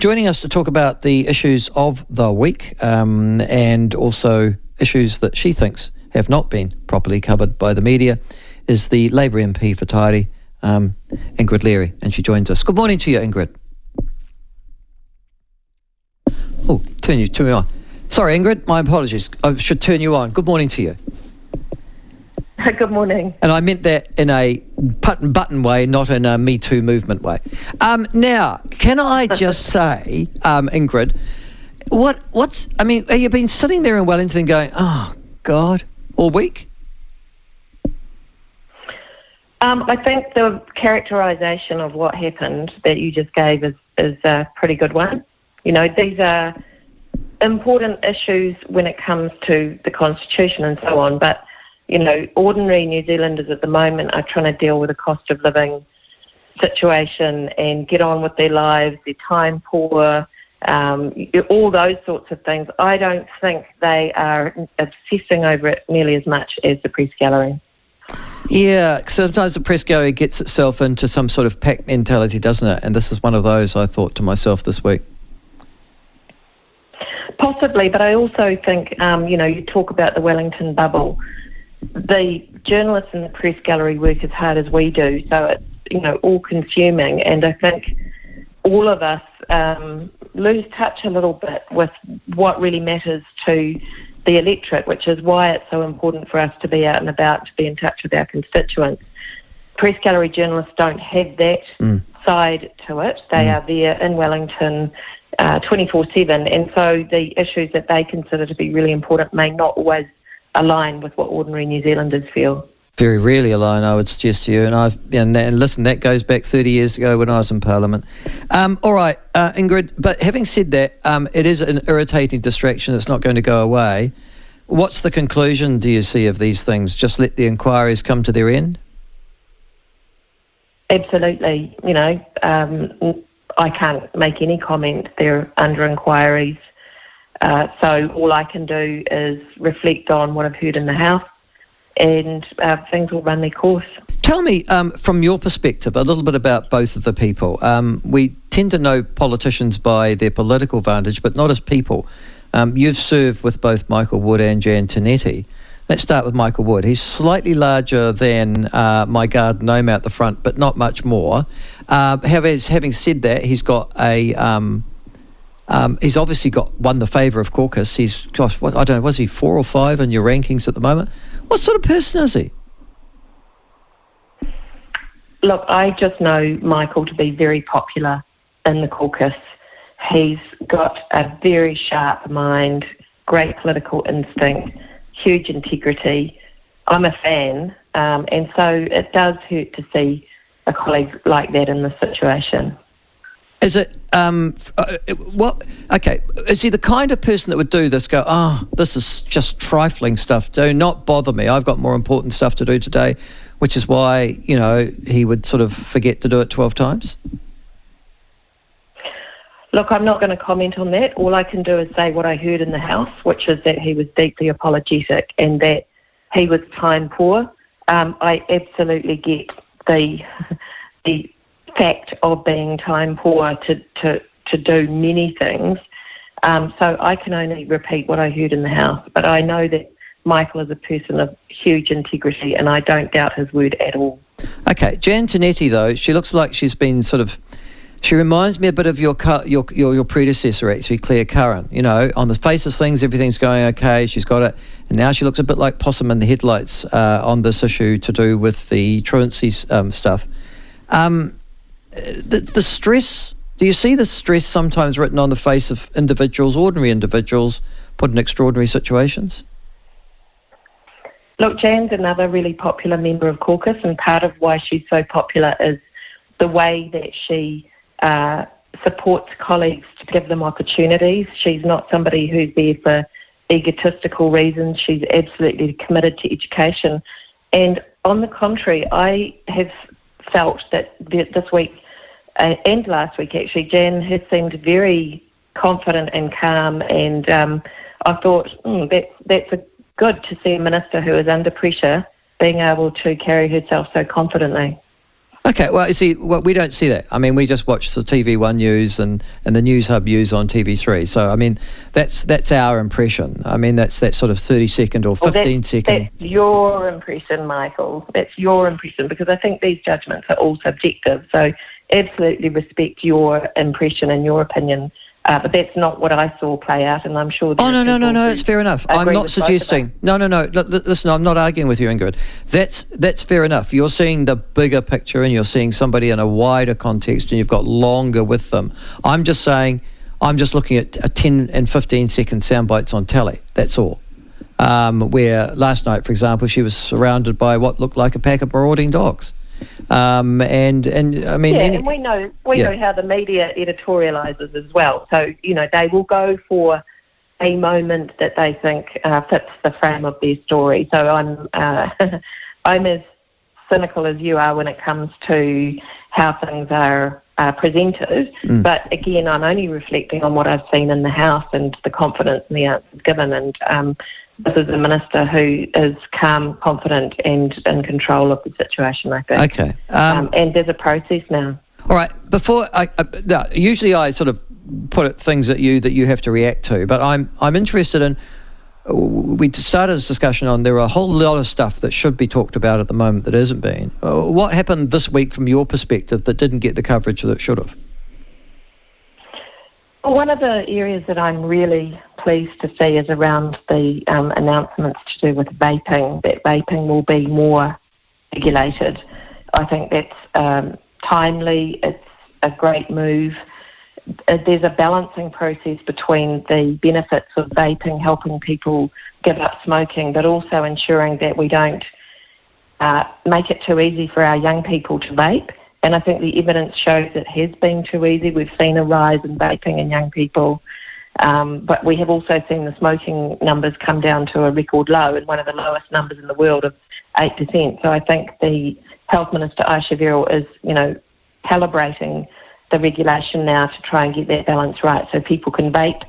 Joining us to talk about the issues of the week and also issues that she thinks have not been properly covered by the media is the Labour MP for Tairi, Ingrid Leary, and she joins us. Good morning to you, Ingrid. Oh, turn me on. Sorry, Ingrid, my apologies. I should turn you on. Good morning to you. Good morning. And I meant that in a button way, not in a Me Too movement way. Now, can I just say, Ingrid, have you been sitting there in Wellington going, oh, God, all week? I think the characterisation of what happened that you just gave is a pretty good one. You know, these are important issues when it comes to the Constitution and so on, but you know, ordinary New Zealanders at the moment are trying to deal with a cost of living situation and get on with their lives, they're time poor, all those sorts of things. I don't think they are obsessing over it nearly as much as the press gallery. Yeah, sometimes the press gallery gets itself into some sort of pack mentality, doesn't it? And this is one of those, I thought to myself this week. Possibly, but I also think, you talk about the Wellington bubble. The journalists in the press gallery work as hard as we do, so it's, all-consuming, and I think all of us lose touch a little bit with what really matters to the electorate, which is why it's so important for us to be out and about, to be in touch with our constituents. Press gallery journalists don't have that side to it. They are there in Wellington 24/7, and so the issues that they consider to be really important may not always align with what ordinary New Zealanders feel. Very rarely align, I would suggest to you. And listen, that goes back 30 years ago when I was in Parliament. All right, Ingrid, but having said that, it is an irritating distraction that's not going to go away. What's the conclusion, do you see, of these things? Just let the inquiries come to their end? Absolutely. I can't make any comment. They're under inquiries. So all I can do is reflect on what I've heard in the House, and things will run their course. Tell me, from your perspective, a little bit about both of the people. We tend to know politicians by their political vantage, but not as people. You've served with both Michael Wood and Jan Tinetti. Let's start with Michael Wood. He's slightly larger than my guard gnome out the front, but not much more. Having said that, he's got he's obviously won the favour of caucus. He's, was he 4 or 5 in your rankings at the moment? What sort of person is he? Look, I just know Michael to be very popular in the caucus. He's got a very sharp mind, great political instinct, huge integrity. I'm a fan, and so it does hurt to see a colleague like that in this situation. Is it, is he the kind of person that would do this, go, this is just trifling stuff, do not bother me, I've got more important stuff to do today, which is why, he would sort of forget to do it 12 times? Look, I'm not going to comment on that. All I can do is say what I heard in the House, which is that he was deeply apologetic and that he was time poor. I absolutely get the fact of being time poor to do many things. So I can only repeat what I heard in the House, but I know that Michael is a person of huge integrity, and I don't doubt his word at all. Okay, Jan Tinetti, though, she looks like she's been she reminds me a bit of your predecessor, actually, Claire Curran. On the face of things, everything's going okay, she's got it, and now she looks a bit like possum in the headlights on this issue to do with the truancy stuff. The stress, do you see the stress sometimes written on the face of individuals, ordinary individuals, put in extraordinary situations? Look, Jan's another really popular member of caucus, and part of why she's so popular is the way that she supports colleagues to give them opportunities. She's not somebody who's there for egotistical reasons. She's absolutely committed to education. And on the contrary, I have felt that this week and last week, actually, Jan has seemed very confident and calm, and I thought that's good to see a minister who is under pressure being able to carry herself so confidently. Okay, well, you see, we don't see that. I mean, we just watch the TV1 news and the News Hub news on TV3. So, I mean, that's our impression. I mean, that's that sort of 30-second or 15-second. That's your impression, Michael. That's your impression, because I think these judgments are all subjective. So, absolutely respect your impression and your opinion. But that's not what I saw play out, and I'm sure... No, that's fair enough. I'm not suggesting... No. Listen, I'm not arguing with you, Ingrid. That's fair enough. You're seeing the bigger picture and you're seeing somebody in a wider context and you've got longer with them. I'm just saying, I'm just looking at a 10 and 15-second sound bites on telly. That's all. Where last night, for example, she was surrounded by what looked like a pack of marauding dogs. And I mean, and we know how the media editorializes as well. So they will go for a moment that they think fits the frame of their story. So I'm as cynical as you are when it comes to how things are presented. But again, I'm only reflecting on what I've seen in the House and the confidence in the answers given. And this is a minister who is calm, confident, and in control of the situation, I think. Okay. And there's a process now. All right. Usually I sort of put things at you that you have to react to, but I'm interested in. We started this discussion on there are a whole lot of stuff that should be talked about at the moment that isn't being. What happened this week from your perspective that didn't get the coverage that it should have? One of the areas that I'm really pleased to see is around the announcements to do with vaping, that vaping will be more regulated. I think that's timely. It's a great move. There's a balancing process between the benefits of vaping, helping people give up smoking, but also ensuring that we don't make it too easy for our young people to vape. And I think the evidence shows it has been too easy. We've seen a rise in vaping in young people, but we have also seen the smoking numbers come down to a record low, and one of the lowest numbers in the world of 8%. So I think the Health Minister, Aisha Verrall, is, calibrating the regulation now to try and get that balance right so people can vape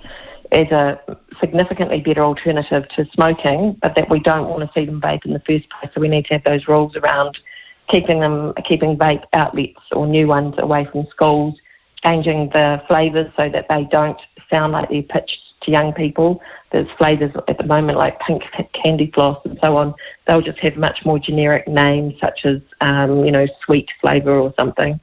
as a significantly better alternative to smoking, but that we don't want to see them vape in the first place. So we need to have those rules around keeping vape outlets or new ones away from schools, changing the flavours so that they don't sound like they're pitched to young people. There's flavours at the moment like pink candy floss and so on. They'll just have much more generic names such as, sweet flavour or something.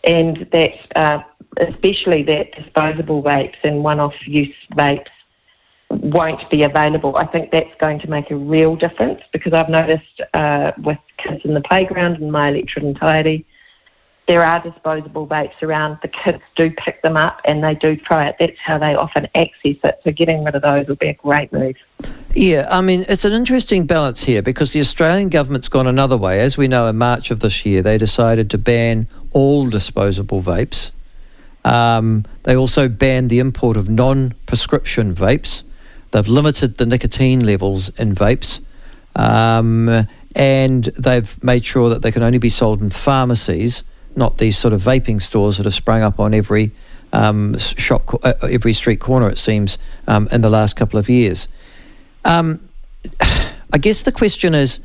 And that, especially that disposable vapes and one-off use vapes won't be available. I think that's going to make a real difference, because I've noticed with kids in the playground in my electorate entirety, there are disposable vapes around. The kids do pick them up and they do try it. That's how they often access it. So getting rid of those will be a great move. Yeah, I mean, it's an interesting balance here, because the Australian government's gone another way. As we know, in March of this year, they decided to ban all disposable vapes. They also banned the import of non-prescription vapes. They've limited the nicotine levels in vapes. And they've made sure that they can only be sold in pharmacies, not these sort of vaping stores that have sprung up on every every street corner, it seems, in the last couple of years. I guess the question is,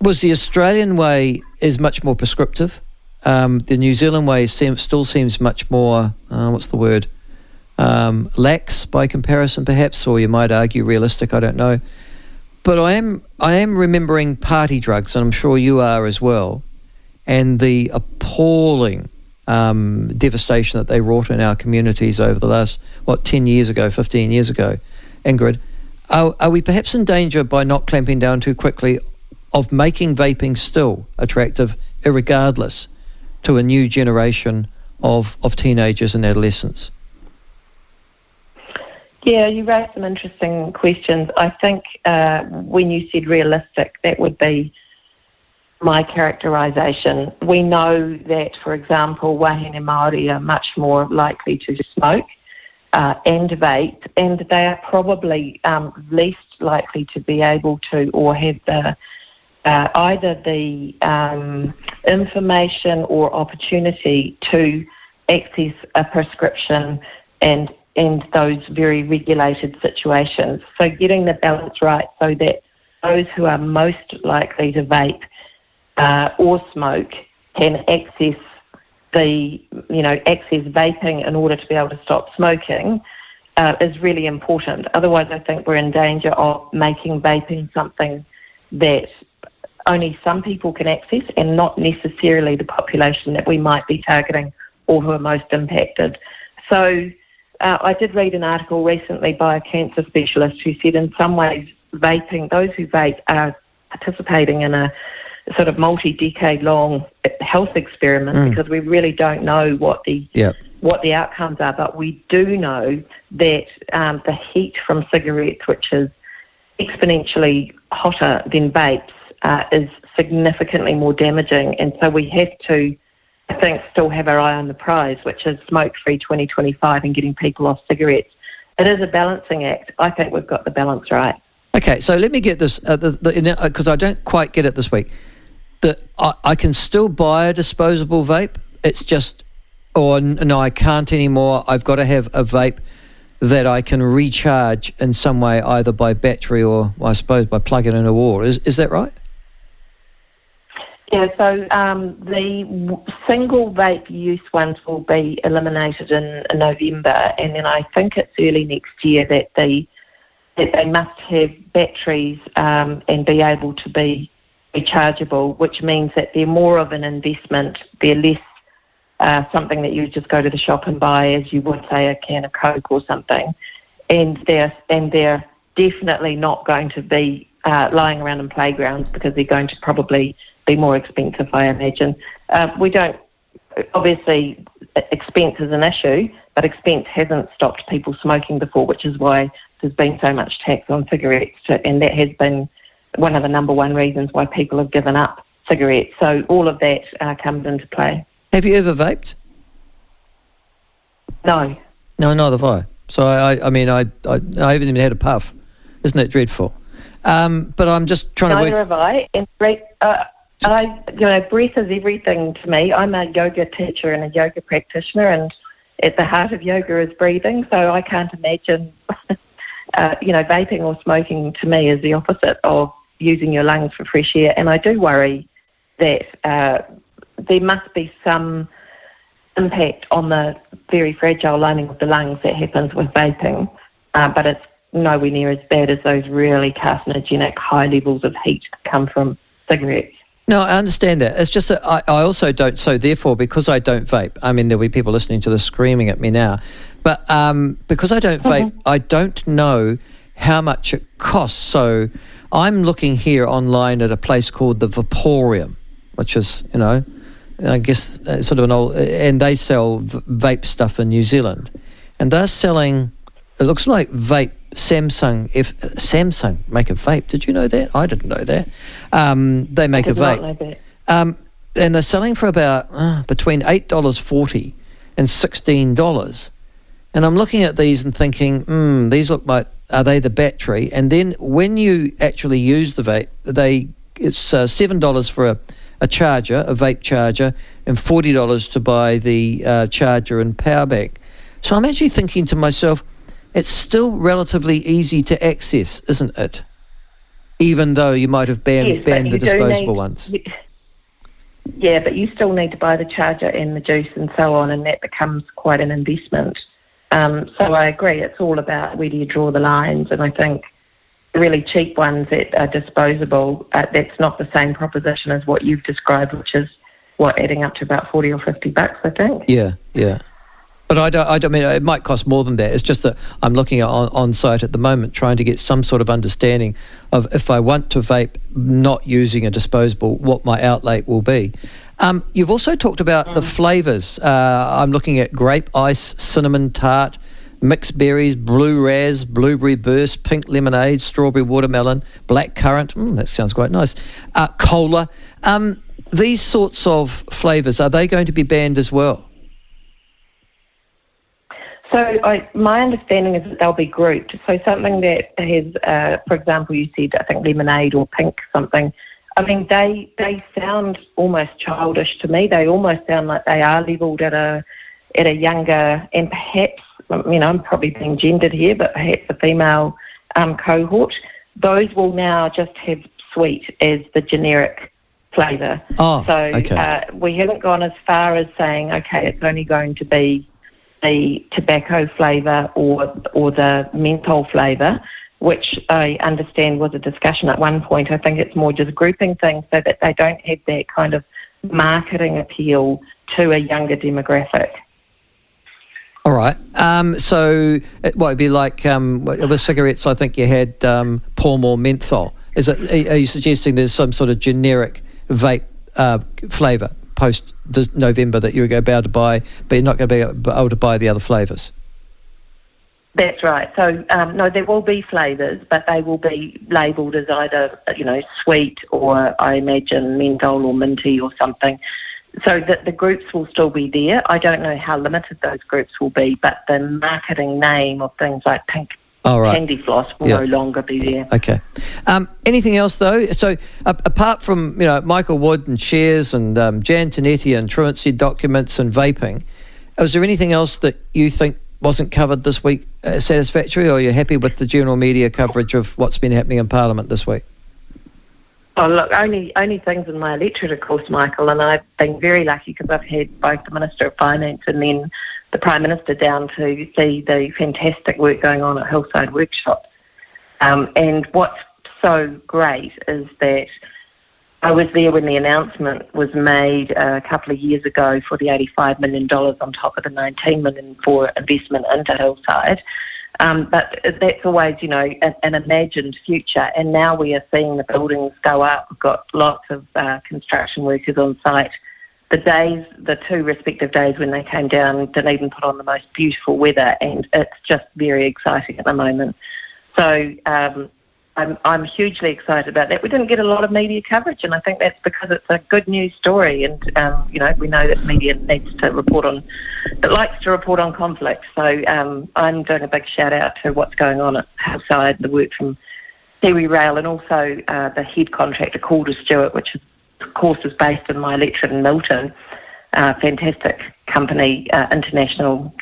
was the Australian way is much more prescriptive? The New Zealand way still seems much more, lax by comparison perhaps, or you might argue realistic, I don't know. But I am remembering party drugs, and I'm sure you are as well, and the appalling devastation that they wrought in our communities over the last, 10 years ago, 15 years ago. Ingrid, are we perhaps in danger by not clamping down too quickly of making vaping still attractive, irregardless, to a new generation of teenagers and adolescents? Yeah, you raised some interesting questions. I think when you said realistic, that would be my characterisation. We know that, for example, wahine Māori are much more likely to smoke and vape, and they are probably least likely to be able to or have the either the information or opportunity to access a prescription and those very regulated situations. So getting the balance right so that those who are most likely to vape or smoke can access access vaping in order to be able to stop smoking is really important. Otherwise, I think we're in danger of making vaping something that only some people can access and not necessarily the population that we might be targeting or who are most impacted. So I did read an article recently by a cancer specialist who said in some ways vaping, those who vape are participating in a sort of multi-decade-long health experiment because we really don't know what the outcomes are, but we do know that the heat from cigarettes, which is exponentially hotter than vapes, is significantly more damaging, and so we have to, I think, still have our eye on the prize, which is smoke-free 2025 and getting people off cigarettes. It is a balancing act. I think we've got the balance right. Okay, so let me get this, because I don't quite get it this week. That I can still buy a disposable vape. It's just, no, I can't anymore. I've got to have a vape that I can recharge in some way, either by battery or, I suppose, by plugging in a wall. Is that right? Yeah, so the single vape use ones will be eliminated in November, and then I think it's early next year that they must have batteries and be able to be rechargeable, which means that they're more of an investment. They're less something that you just go to the shop and buy, as you would say a can of Coke or something. And they're definitely not going to be lying around in playgrounds because they're going to probably be more expensive, I imagine. We don't, obviously, expense is an issue, but expense hasn't stopped people smoking before, which is why there's been so much tax on cigarettes, and that has been one of the number one reasons why people have given up cigarettes. So all of that comes into play. Have you ever vaped? No. No, neither have I. So I haven't even had a puff. Isn't that dreadful? But I'm just trying to work. Neither have I. And breath is everything to me. I'm a yoga teacher and a yoga practitioner, and at the heart of yoga is breathing. So I can't imagine, vaping or smoking to me is the opposite of using your lungs for fresh air. And I do worry that there must be some impact on the very fragile lining of the lungs that happens with vaping, but it's nowhere near as bad as those really carcinogenic high levels of heat that come from cigarettes. No, I understand that. It's just that I also don't, so therefore, because I don't vape, I mean, there'll be people listening to this screaming at me now, but because I don't vape, I don't know how much it costs. So I'm looking here online at a place called the Vaporium, which is, I guess sort of an old, and they sell vape stuff in New Zealand. And they're selling, it looks like vape, Samsung make a vape. Did you know that? I didn't know that. They make a vape. I did not know that. And they're selling for about between $8.40 and $16. And I'm looking at these and thinking, these look like, are they the battery? And then when you actually use the vape, it's $7 for a charger, a vape charger, and $40 to buy the charger and power bank. So I'm actually thinking to myself, it's still relatively easy to access, isn't it? Even though you might have banned the disposable ones. Yeah, but you still need to buy the charger and the juice and so on, and that becomes quite an investment. So I agree, it's all about where do you draw the lines, and I think the really cheap ones that are disposable, that's not the same proposition as what you've described, which is, adding up to about $40 or $50, I think. Yeah. But I don't mean it might cost more than that. It's just that I'm looking at on site at the moment, trying to get some sort of understanding of if I want to vape, not using a disposable, what my outlay will be. You've also talked about the flavours. I'm looking at grape ice, cinnamon tart, mixed berries, blue raz, blueberry burst, pink lemonade, strawberry watermelon, black currant. That sounds quite nice. Cola. These sorts of flavours, are they going to be banned as well? So my understanding is that they'll be grouped. So something that has, for example, you said, I think lemonade or pink something. I mean, they sound almost childish to me. They almost sound like they are levelled at a younger, and perhaps, I'm probably being gendered here, but perhaps a female cohort. Those will now just have sweet as the generic flavour. Oh, so okay. We haven't gone as far as saying, okay, it's only going to be the tobacco flavour or the menthol flavour, which I understand was a discussion at one point. I think it's more just grouping things so that they don't have that kind of marketing appeal to a younger demographic. All right. So it'd be like with cigarettes, I think you had Palm menthol. Are you suggesting there's some sort of generic vape flavour post November that you're about to buy, but you're not going to be able to buy the other flavours? That's right. So, no, there will be flavours, but they will be labelled as either, sweet or, I imagine, menthol or minty or something. So that the groups will still be there. I don't know how limited those groups will be, but the marketing name of things like pink candy floss will no longer be there. Okay. Anything else, though? So apart from, Michael Wood and shares and Jan Tinetti and truancy documents and vaping, was there anything else that you think wasn't covered this week satisfactory, or are you happy with the general media coverage of what's been happening in Parliament this week? Oh, look, only things in my electorate, of course, Michael, and I've been very lucky because I've had both the Minister of Finance and then the Prime Minister down to see the fantastic work going on at Hillside Workshops. And what's so great is that I was there when the announcement was made a couple of years ago for the $85 million on top of the $19 million for investment into Hillside. But that's always, an imagined future. And now we are seeing the buildings go up. We've got lots of construction workers on site. The two respective days when they came down, Dunedin put on the most beautiful weather, and it's just very exciting at the moment. So I'm hugely excited about that. We didn't get a lot of media coverage, and I think that's because it's a good news story. And we know that media needs to report on, it likes to report on conflict. So I'm doing a big shout out to what's going on at Hillside, the work from Kiwi Rail, and also the head contractor Calder Stewart, which of course is based in my electorate in Milton. Fantastic company, international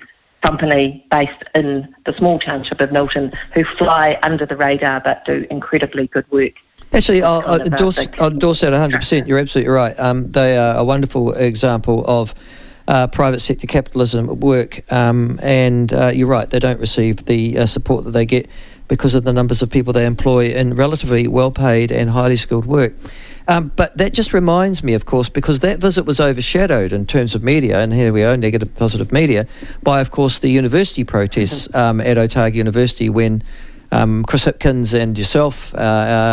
company based in the small township of Milton, who fly under the radar but do incredibly good work. Actually, I'll endorse that 100%. You're absolutely right. They are a wonderful example of private sector capitalism at work, and you're right, they don't receive the support that they get because of the numbers of people they employ in relatively well-paid and highly skilled work. But that just reminds me, of course, because that visit was overshadowed in terms of media, and here we are, negative, positive media, by, of course, the university protests at Otago University when Chris Hipkins and yourself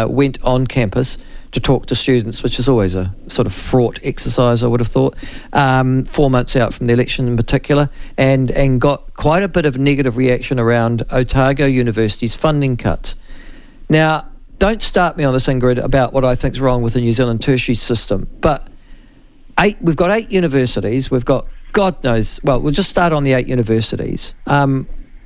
went on campus to talk to students, which is always a sort of fraught exercise, I would have thought, 4 months out from the election in particular, and got quite a bit of negative reaction around Otago University's funding cuts. Now, don't start me on this, Ingrid, about what I think is wrong with the New Zealand tertiary system, but we've got 8 universities. We've got, God knows, well, we'll just start on the 8 universities.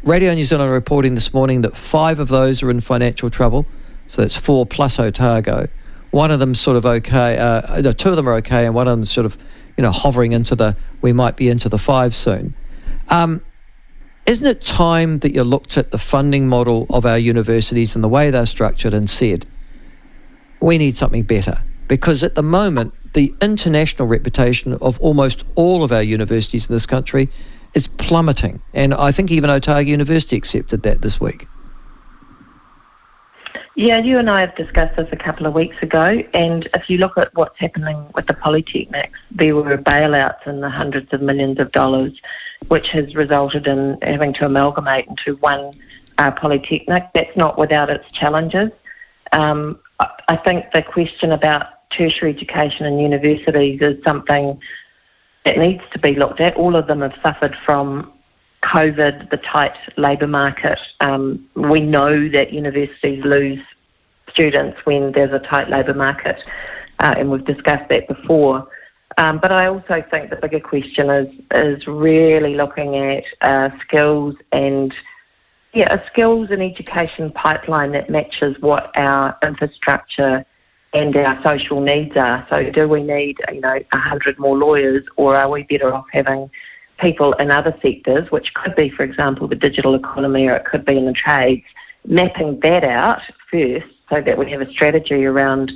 Radio New Zealand are reporting this morning that 5 of those are in financial trouble, so that's 4 plus Otago. One of them sort of okay, 2 of them are okay, and one of them sort of, hovering into we might be into the 5 soon. Isn't it time that you looked at the funding model of our universities and the way they're structured and said, we need something better? Because at the moment, the international reputation of almost all of our universities in this country is plummeting. And I think even Otago University accepted that this week. Yeah, you and I have discussed this a couple of weeks ago, and if you look at what's happening with the polytechnics, there were bailouts in the hundreds of millions of dollars, which has resulted in having to amalgamate into one polytechnic. That's not without its challenges. I think the question about tertiary education and universities is something that needs to be looked at. All of them have suffered from COVID, the tight labour market. We know that universities lose students when there's a tight labour market, and we've discussed that before. But I also think the bigger question is really looking at skills and a skills and education pipeline that matches what our infrastructure and our social needs are. So do we need 100 more lawyers, or are we better off having people in other sectors, which could be, for example, the digital economy, or it could be in the trades, mapping that out first so that we have a strategy around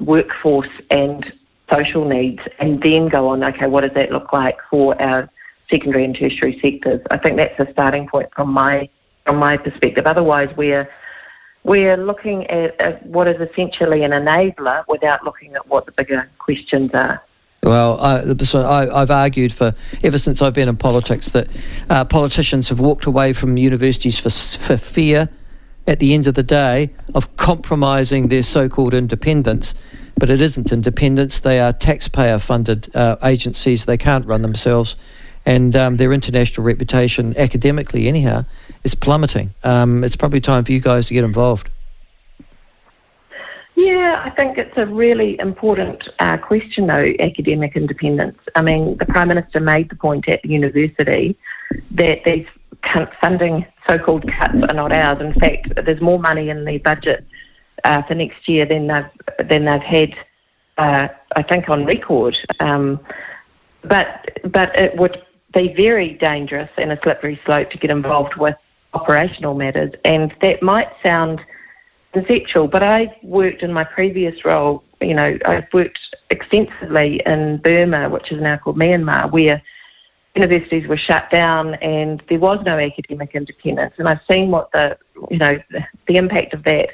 workforce and social needs, and then go on, okay, what does that look like for our secondary and tertiary sectors? I think that's a starting point from my perspective. Otherwise, we're looking at what is essentially an enabler without looking at what the bigger questions are. Well, I've argued ever since I've been in politics that politicians have walked away from universities for fear, at the end of the day, of compromising their so-called independence. But it isn't independence. They are taxpayer-funded agencies. They can't run themselves. And their international reputation, academically anyhow, is plummeting. It's probably time for you guys to get involved. Yeah, I think it's a really important question, though, academic independence. I mean, the Prime Minister made the point at the university that these funding so-called cuts are not ours. In fact, there's more money in the budget for next year than they've had, I think, on record. But it would be very dangerous and a slippery slope to get involved with operational matters, and that might sound conceptual, but I worked in my previous role, I've worked extensively in Burma, which is now called Myanmar, where universities were shut down and there was no academic independence, and I've seen what the impact of that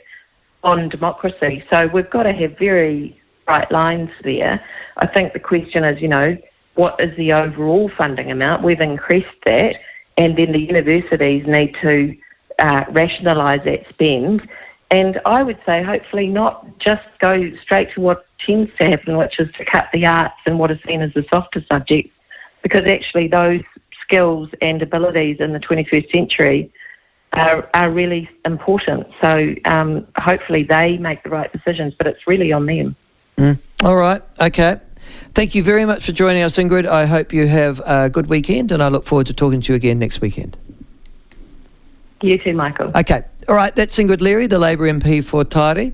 on democracy. So we've got to have very bright lines there. I think the question is, what is the overall funding amount? We've increased that, and then the universities need to rationalise that spend. And I would say hopefully not just go straight to what tends to happen, which is to cut the arts and what is seen as the softer subjects, because actually those skills and abilities in the 21st century are really important. So hopefully they make the right decisions, but it's really on them. All right, okay. Thank you very much for joining us, Ingrid. I hope you have a good weekend, and I look forward to talking to you again next weekend. You too, Michael. Okay. All right, that's Ingrid Leary, the Labour MP for Tairi.